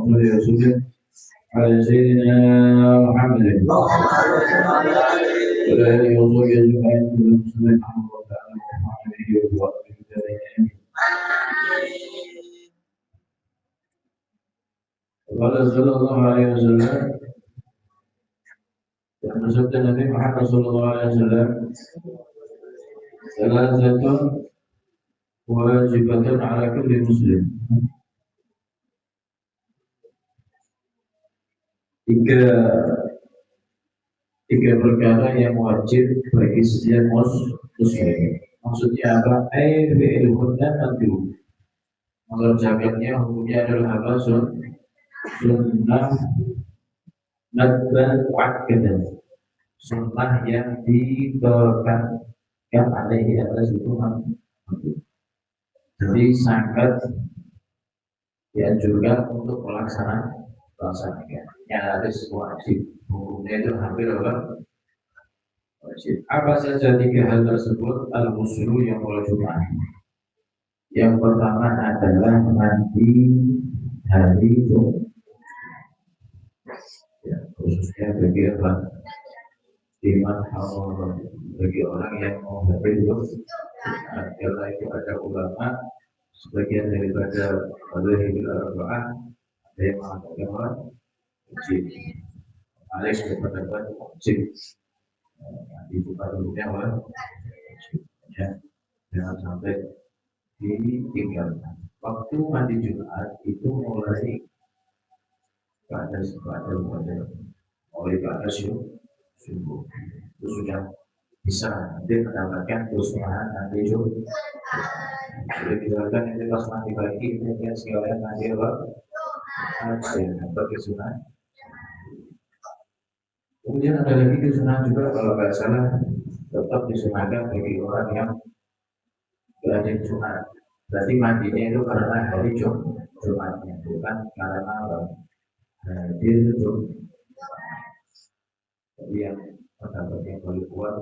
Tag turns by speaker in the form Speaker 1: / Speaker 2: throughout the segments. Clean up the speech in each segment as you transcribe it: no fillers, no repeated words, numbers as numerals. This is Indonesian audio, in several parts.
Speaker 1: وسلم على سيدنا محمد وعلى آله وصحبه أجمعين المسلمين رحمه الله تعالى وعلى آله وصحبه أجمعين. قال صلى الله عليه وسلم bersabda Nabi Muhammad sallallahu alaihi wasallam, salatun wajibatun ala kulli muslim. Tiga perkara yang wajib bagi setiap muslim. Maksudnya apa? Fi'luhunna madhu. Mengerjakannya hukumnya adalah apa? Sunnah nadban wa'akadan. Sunnah yang ditekankan alaihi atas itu madhu. Jadi sangat dianjurkan untuk melaksanakannya. Yang harus wajib. Hukumnya itu hampir apa? Wajib. Apa saja tiga hal tersebut? Al-Ghuslu yang Jumat. Yang pertama adalah mandi hari Jumat. Ya, khususnya bagi apa? Iman Allah, bagi orang yang mau hari Jumat. Karena itu ada ulama sebagian daripada Al-Hibul Arba'ah ada yang mengatakan wajib. Alex berpendapat wajib. Dibuka dulunya ya, jangan sampai ditinggalkan. Waktu mandi Jumat itu mulai pada subuh itu sudah bisa nanti mendapatkan kesusahan nanti Jumat. Sudah dilakukan itu pas mandi pagi kemudian sekalian nanti apa? Bagi sunat. Kemudian ada lagi kesunahan juga kalau nggak salah tetap disunahkan bagi orang yang berada Jumat. Berarti mandinya itu karena hari Jumatnya, bukan karena hadir Jumat. Jadi yang pendapat yang paling kuat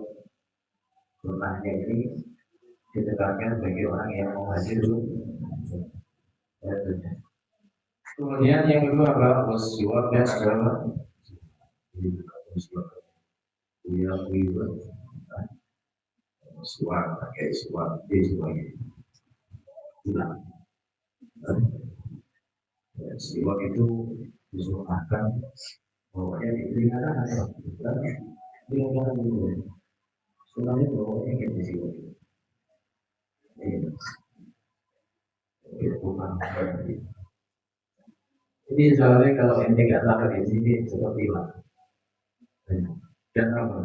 Speaker 1: sunahnya ini ditekankan bagi orang yang mau hadir Jumat. Kemudian yang kedua adalah wasiwak dan agama. Suar pakai suar di semuanya. Siwak itu disunahkan bahwanya dipelihara atau dipelihara dulu. Sunahnya bahwanya kita siwak. Ini soalnya kalau ente nggak tahu di sini seperti mana. Dan apa?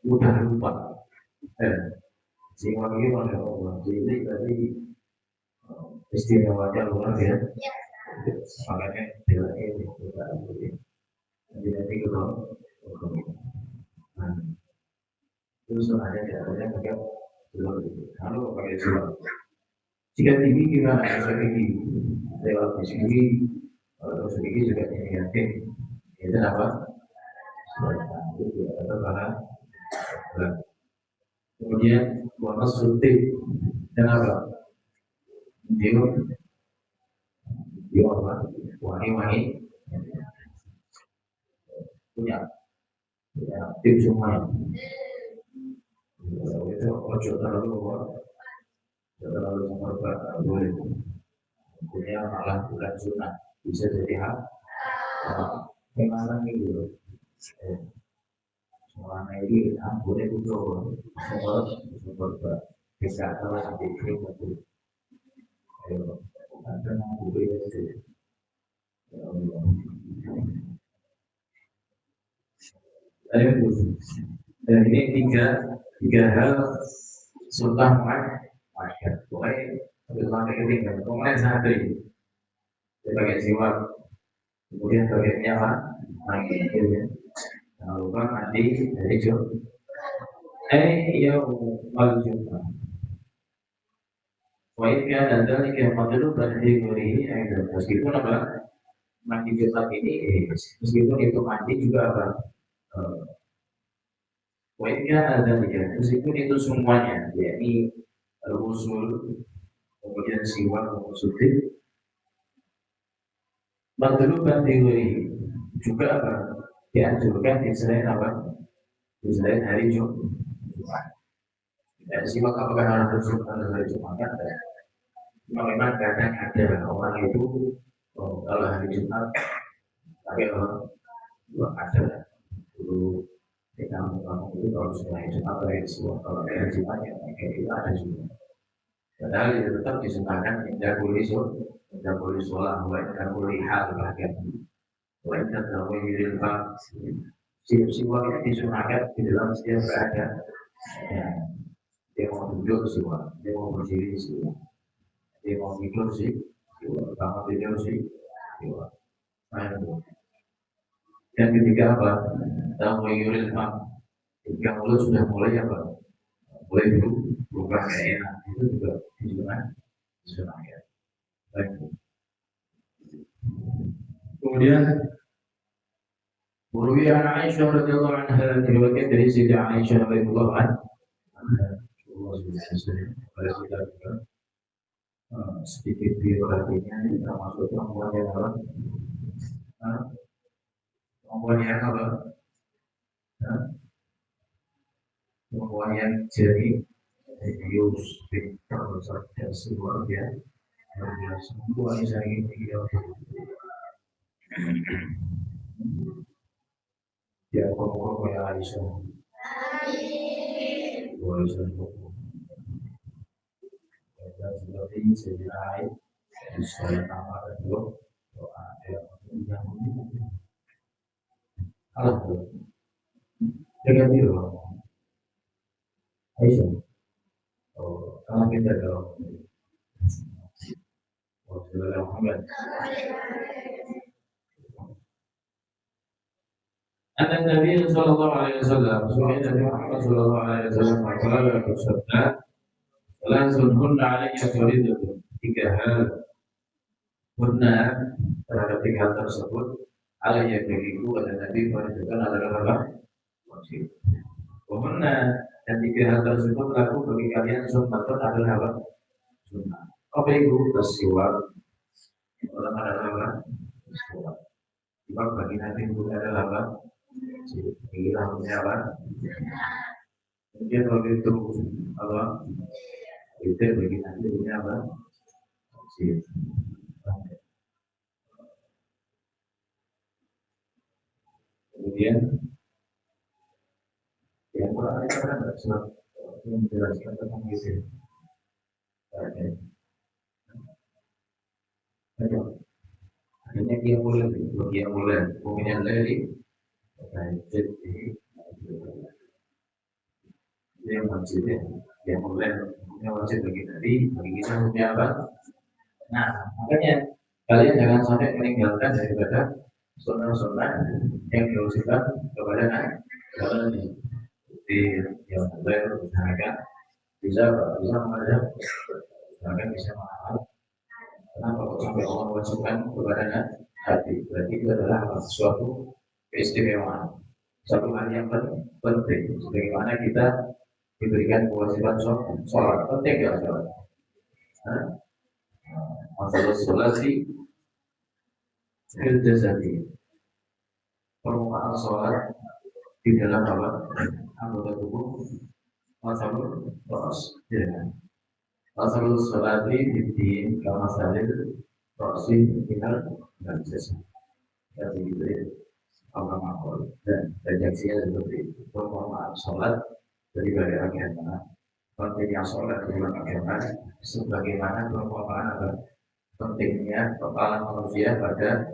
Speaker 1: Mudah lupa. Siwak ini pada Allah. Jadi tadi istimewanya luar biasa. Makanya bila ini kita ambil. Jadi kalau itu sebenarnya caranya pakai siwak. Lalu pakai siwak. Jika tinggi gimana? Tinggi lewat di sini, kalau sedikit juga yakin. Itu apa? Itu ada bahan. Kemudian bonus suntik dan apa? Dia apa? Wangi punya tim semua. Itu ojo terlalu memperberat boleh. Punya malah bukan sunnah bisa jadi hak. Memang itu. Selama ini boleh butuh sumber bisa kalau sampai kering itu. Ada yang boleh itu. Dan ini tiga hal sultan masyarakat. Pokoknya sultan ketinggalan. Kemudian santri sebagai siwak. Kemudian bagiannya apa? Mandi. Jangan lupa mandi dari Jumat. Yaumul Jumat. Waiknya dan dalil yang madlu berarti ini meskipun apa mandi Jumat ini meskipun itu mandi juga apa waiknya dan dalil meskipun itu semuanya yakni usul kemudian siwak maksudnya Madluban diri juga apa? Dianjurkan di selain apa? Di selain hari Jumat. Dan simak apakah hari Jumat ada? Memang kadang ada orang itu kalau hari Jumat tapi orang ada dulu di kampung-kampung itu kalau sudah hari Jumat hari Jumat kalau hari Jumat ya kayak itu ada juga. Padahal itu tetap disunahkan tidak boleh sholat, tidak boleh hal bagian. Wajah dalam diri siwa yang disunahkan di dalam setiap keadaan. Ya, dia mau duduk siwa, dia mau berdiri siwa, dia mau tidur siwa, bangun tidur siwa. Nah, yang ketiga apa? Dalam mengirim ketika mulut sudah mulai apa? Mulai dulu berubah enak itu juga disunahkan. Baik. Kemudian Muruwi an Aisyah radhiyallahu anha diriwayatkan dari Sayyidah Aisyah radhiyallahu anha. Sedikit biografinya ini termasuk perempuan yang apa? Perempuan yang apa? Perempuan yang jadi serius, pintar, cerdas, luar biasa. Perempuan yang saya ingin ya pokoknya ya Aisyah. Aisyah dan seperti sejarah saya nama dulu doa yang halo dengan itu Aisyah kalau kita kalau sudah Muhammad Anak Nabi Sallallahu Alaihi Wasallam Suhaib Nabi Muhammad Sallallahu Alaihi Wasallam Maka bersabda Langsung hunna alaiya faridatun tiga hal benar terhadap tiga hal tersebut alaiya bagiku ada Nabi faridatun adalah apa? Wajib. Wahunna dan tiga hal tersebut laku bagi kalian sunnatun adalah apa? Sunnah. Apa itu? Bersiwak. Orang adalah apa? Bersiwak. Sebab bagi Nabi itu adalah apa? Jadi rambutnya apa? Kemudian kalau itu apa? Itu bagi Nabi itu apa? Kemudian yang Quran itu kan surat yang menjelaskan tentang itu. Akhirnya dia mulai kemudian dari jadi dia wajib ya, dia mulai wajib bagi kita punya apa? Nah, makanya kalian jangan sampai meninggalkan daripada sunnah-sunnah yang diwajibkan kepada kalian di yang mulai usahakan bisa mengajar, usahakan bisa mengamal. Kenapa kok sampai Allah wajibkan kepada hati? Berarti itu adalah sesuatu keistimewaan, satu hal yang penting. Sebagaimana kita diberikan kewajiban sholat, penting ya sholat. Masalah sholat di jasadi, permukaan sholat di dalam apa? Anggota tubuh, masalah ya. Masalah sholat di masalah rosi kita dan jasad. Jadi itu Allah makhluk dan redaksinya seperti itu. Permukaan sholat dari agama. Pentingnya sholat dalam agama sebagaimana permukaan pentingnya kepala manusia pada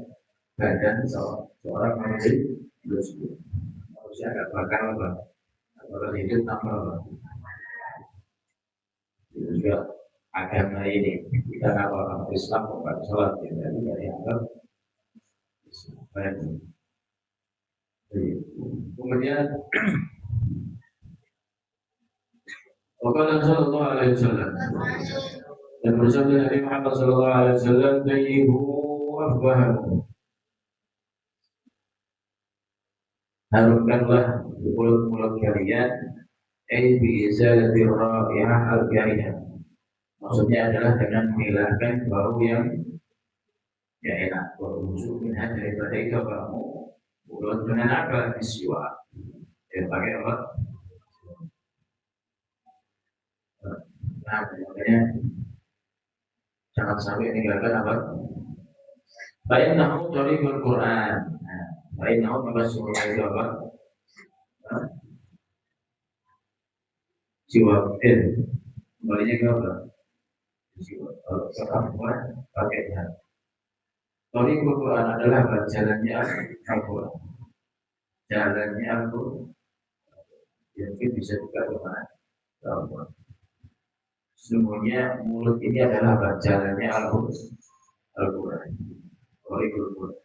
Speaker 1: badan seorang manusia tersebut. Manusia agak bakal bakal hidup tanpa itu juga agama ini kita kalau Islam bukan sholat jadi dari anggap baik. Kemudian Rasulullah Sallallahu Alaihi Wasallam dan bersabda Nabi Muhammad Sallallahu Alaihi Wasallam tayyibu afwahamu harumkanlah mulut-mulut kalian bisa dirra'ihah al-karihah maksudnya adalah dengan menghilangkan bau yang ya enak. Kalau musuh minha daripada itu kamu mulut dengan apa disiwa. Ya pakai apa? Nah, makanya jangan sampai meninggalkan apa? Baik nahu dari Quran. Nah, baik nahu maka semua itu apa? Jiwa kembalinya ke apa? Jiwa. Kalau sekarang pakai hati. Tori Quran adalah jalannya Al-Quran. Jalannya Al-Quran. Yang bisa juga kemana? Al-Quran. Sesungguhnya mulut ini adalah jalannya Al-Quran. Tori Quran.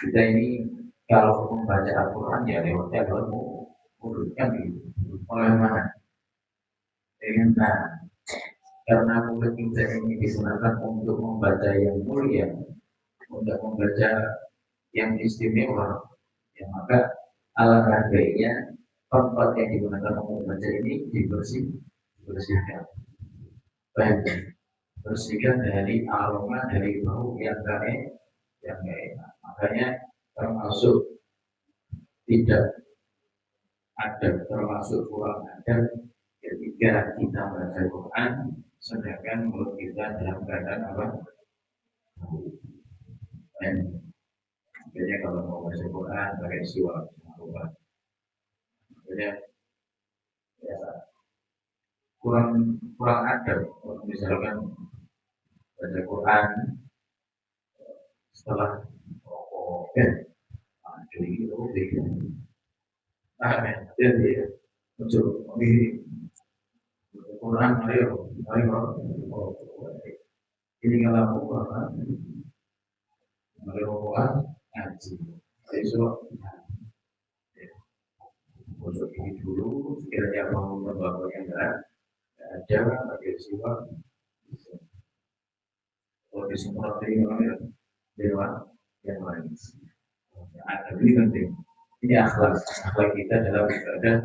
Speaker 1: Kita ini kalau membaca Al-Quran ya lewatnya lewat mulut kan gitu. Oleh mana? Dengan karena mulut kita ini digunakan untuk membaca yang mulia, untuk membaca yang istimewa, ya maka alangkah baiknya tempat yang digunakan untuk membaca ini dibersihkan, baik bersihkan dari aroma dari bau yang gak enak. Makanya termasuk tidak ada, termasuk kurang ada ketika kita baca Quran sedangkan mulut kita dalam keadaan apa? Dan makanya kalau mau baca Quran pakai siwak, makanya ya, kurang kurang adab. Misalkan baca Quran setelah jadi itu jadi muncul ini Quran ayo ini kalau Quran Quran ngaji besok untuk ini dulu sekiranya mau membawa yang ada bagi siapa kalau disemprot ini dewa yang lain ada ini penting. Ini akhlak kita dalam beribadah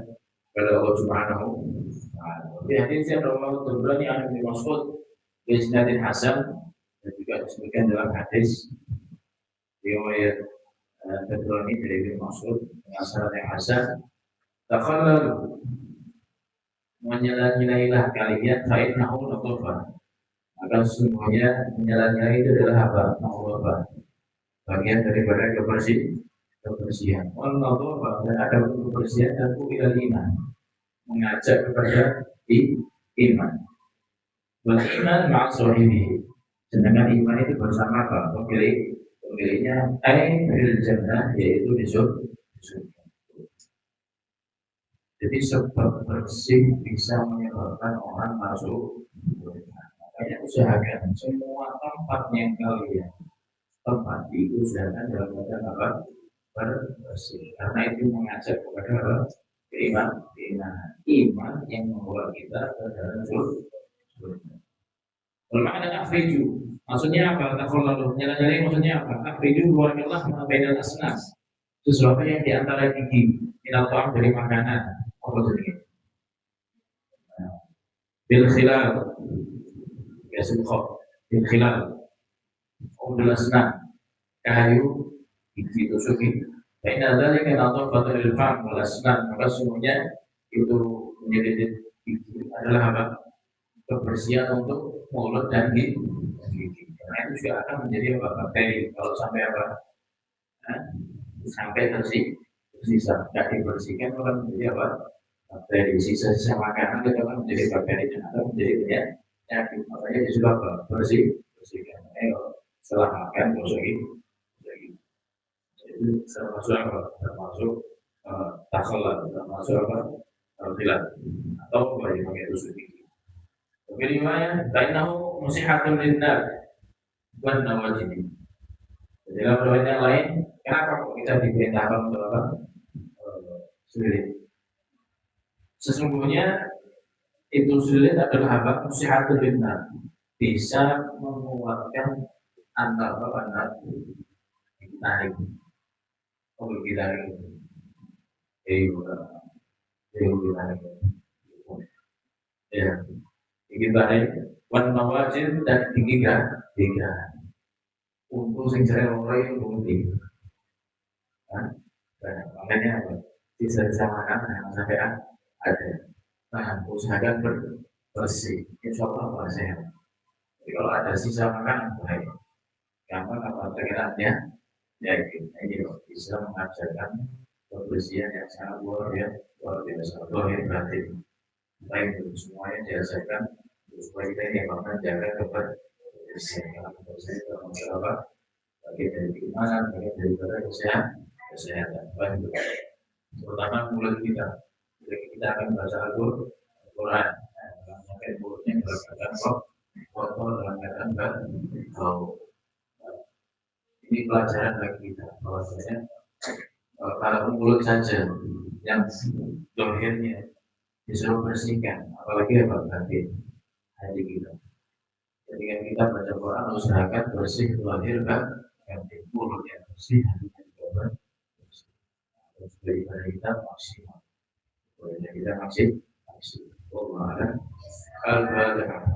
Speaker 1: kepada Allah Subhanahu wa Ta'ala. Di hadis yang Allah Taala yang dimaksud isnadin hasan dan juga disebutkan dalam hadis riwayat Tabrani dari Ibnu Mas'ud dengan sanad yang hasan. Takhallalu menyela-nyelailah kalian fa'innahu natufah. Maka sesungguhnya menyela-nyela itu adalah apa? Natufah. Bagian daripada kebersihan. Allah dan ada kebersihan dan ilal iman, mengajak kepada iman. Wal iman ma'asohibi. Sedangkan iman itu bersama apa? Pemiliknya bil jannah, yaitu di surga. Jadi sebab bersih bisa menyebabkan orang masuk. Makanya usahakan semua tempat yang kalian tempat itu usahakan dalam keadaan apa? Bersih. Karena itu mengajak kepada iman yang membawa kita ke dalam surga. Bermakna akhriju, maksudnya apa? Takhallalu, nyala-nyala maksudnya apa? Akhriju keluarkanlah ma bainal asnas, sesuatu yang di antara gigi, minal ta'am dari makanan. Apa itu? Bil khilal, ya subhanallah. Bil khilal, bil asnan, kayu ditusuki. Baik ada yang atau batalil fam wal asnan, maka semuanya itu menjadi adalah apa? Kebersihan untuk mulut dan gigi. Karena itu juga akan menjadi apa? Bakteri. Kalau sampai apa? Sampai tersisa, tidak dibersihkan akan menjadi apa? Bakteri. Sisa-sisa makanan itu akan menjadi bakteri dan akan menjadi penyakit. Makanya disuruh apa? Bersihkan. Setelah makan gosok ini. Itu termasuk apa? Termasuk takhalah, termasuk apa? Khilaf atau bagi pakai tusuk gigi. Riwayat bainahu musihatun linnar wan nawajib. Dalam riwayat yang lain, kenapa kok kita diperintahkan untuk apa? Sulit. Sesungguhnya itu sulit adalah apa? Musihatun linnar, bisa menguatkan antar tarik. Oh kita ya kita wan nawajib dan gigi. untuk sing jare ora itu penting kan. Nah, makanya apa? Sisa makanan yang sampean ada. Nah, usahakan bersih. Insya Allah sehat. Jadi kalau ada sisa makanan baik. Gampang apa tekanannya? Ya ini bisa mengajarkan kebersihan yang sangat luar biasa, luar biasa. Baik itu semuanya dihasilkan supaya kita ini akan jaga kebersihan. Karena kebersihan itu masalah bagian dari keimanan, bagian daripada kesehatan. Baik, terutama mulut kita. Jadi kita akan baca Al-Quran. Sampai mulutnya berkaitan kotor dalam keadaan bau. Ini pelajaran bagi kita bahwasanya kalau mulut saja yang dohirnya disuruh bersihkan, apalagi apa batin hati kita. Ketika kita baca Quran usahakan bersih lahir dan batin, mulut yang bersih, hati juga bersih. Terus daripada kita maksimal, daripada kita maksimal. Allah Al-Fatihah.